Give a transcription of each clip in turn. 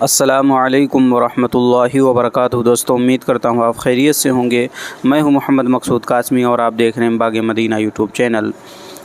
السلام علیکم ورحمۃ اللہ وبرکاتہ۔ دوستوں، امید کرتا ہوں آپ خیریت سے ہوں گے۔ میں ہوں محمد مقصود قاسمی اور آپ دیکھ رہے ہیں باغ مدینہ یوٹیوب چینل۔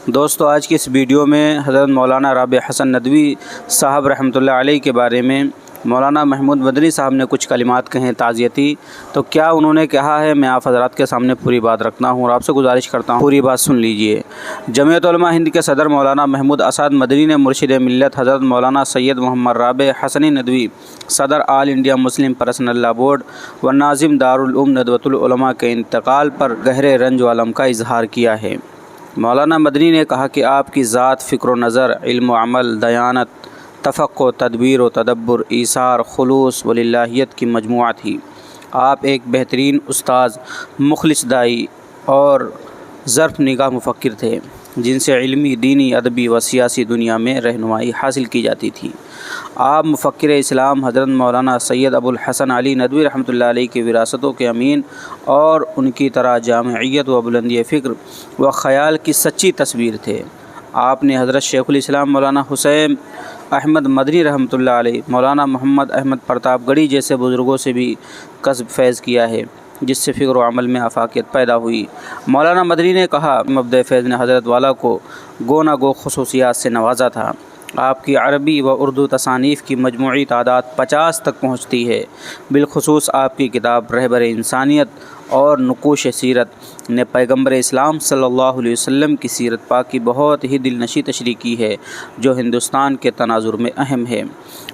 دوستوں، آج کی اس ویڈیو میں حضرت مولانا رابع حسن ندوی صاحب رحمۃ اللہ علیہ کے بارے میں مولانا محمود مدنی صاحب نے کچھ کلمات کہیں تعزیتی، تو کیا انہوں نے کہا ہے میں آپ حضرات کے سامنے پوری بات رکھتا ہوں اور آپ سے گزارش کرتا ہوں پوری بات سن لیجئے۔ جمعیت علماء ہند کے صدر مولانا محمود اسعد مدنی نے مرشد ملت حضرت مولانا سید محمد رابع حسنی ندوی صدر آل انڈیا مسلم پرسنل لا بورڈ و ناظم دارالعلوم ندوۃ العلماء کے انتقال پر گہرے رنج و الم کا اظہار کیا ہے۔ مولانا مدنی نے کہا کہ آپ کی ذات فکر و نظر، علم و عمل، دیانت، تفقہ، تدبیر و تدبر، ایثار، خلوص و للہیت کی مجموعہ تھی۔ آپ ایک بہترین استاذ، مخلص داعی اور ظرف نگاہ مفکر تھے، جن سے علمی، دینی، ادبی و سیاسی دنیا میں رہنمائی حاصل کی جاتی تھی۔ آپ مفکر اسلام حضرت مولانا سید ابو الحسن علی ندوی رحمۃ اللہ علیہ کی وراثتوں کے امین اور ان کی طرح جامعیت و بلندی فکر و خیال کی سچی تصویر تھے۔ آپ نے حضرت شیخ الاسلام مولانا حسین احمد مدنی رحمۃ اللہ علیہ، مولانا محمد احمد پرتاپ گڑھی جیسے بزرگوں سے بھی کسب فیض کیا ہے، جس سے فکر و عمل میں آفاقیت پیدا ہوئی۔ مولانا مدنی نے کہا مبدع فیض نے حضرت والا کو گو نہ گو خصوصیات سے نوازا تھا۔ آپ کی عربی و اردو تصانیف کی مجموعی تعداد 50 تک پہنچتی ہے۔ بالخصوص آپ کی کتاب رہبر انسانیت اور نقوش سیرت نے پیغمبر اسلام صلی اللہ علیہ وسلم کی سیرت پاک کی بہت ہی دل نشیں تشریح کی ہے، جو ہندوستان کے تناظر میں اہم ہے۔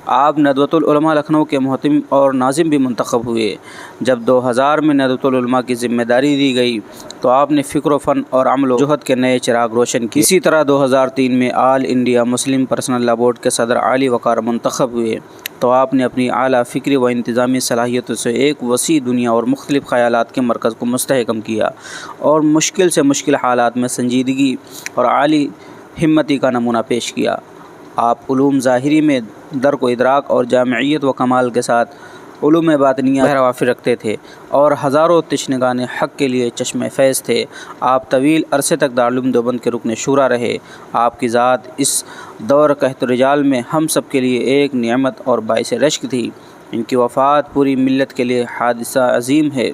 آپ ندوۃ العلماء لکھنؤ کے محتم اور ناظم بھی منتخب ہوئے۔ جب 2000 میں ندوۃ العلماء کی ذمہ داری دی گئی تو آپ نے فکر و فن اور عمل و جہد کے نئے چراغ روشن کیے۔ اسی طرح 2003 میں آل انڈیا مسلم پرسنل لا بورڈ کے صدر عالی وقار منتخب ہوئے تو آپ نے اپنی اعلیٰ فکری و انتظامی صلاحیتوں سے ایک وسیع دنیا اور مختلف خیالات کے مرکز کو مستحکم کیا اور مشکل سے مشکل حالات میں سنجیدگی اور عالی ہمتی کا نمونہ پیش کیا۔ آپ علوم ظاہری میں درک و ادراک اور جامعیت و کمال کے ساتھ علوم باطنیہ وافر رکھتے تھے اور ہزاروں تشنگان حق کے لیے چشم فیض تھے۔ آپ طویل عرصے تک دارالعلوم دیوبند کے رکن شورا رہے۔ آپ کی ذات اس دور قحط و رجال میں ہم سب کے لیے ایک نعمت اور باعث رشک تھی۔ ان کی وفات پوری ملت کے لیے حادثہ عظیم ہے۔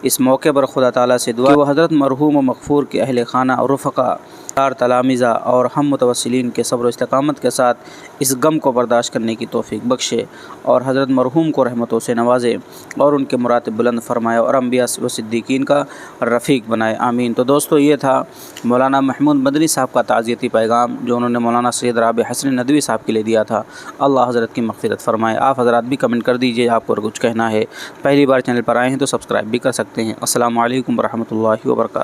اس موقع پر خدا تعالیٰ سے دعا کہ وہ حضرت مرحوم و مغفور کے اہل خانہ اور رفقا، تلامذہ اور ہم متوسلین کے صبر و استقامت کے ساتھ اس غم کو برداشت کرنے کی توفیق بخشے اور حضرت مرحوم کو رحمتوں سے نوازے اور ان کے مراتب بلند فرمائے اور انبیاء و صدیقین کا رفیق بنائے، آمین۔ تو دوستو، یہ تھا مولانا محمود مدنی صاحب کا تعزیتی پیغام جو انہوں نے مولانا سید رابع حسن ندوی صاحب کے لیے دیا تھا۔ اللہ حضرت کی مغفرت فرمائے۔ آپ حضرات بھی کمنٹ کر دیجئے آپ کو کچھ کہنا ہے۔ پہلی بار چینل پر آئے ہیں تو سبسکرائب بھی کر سکتے ہیں۔ السلام علیکم ورحمۃ اللہ وبرکاتہ۔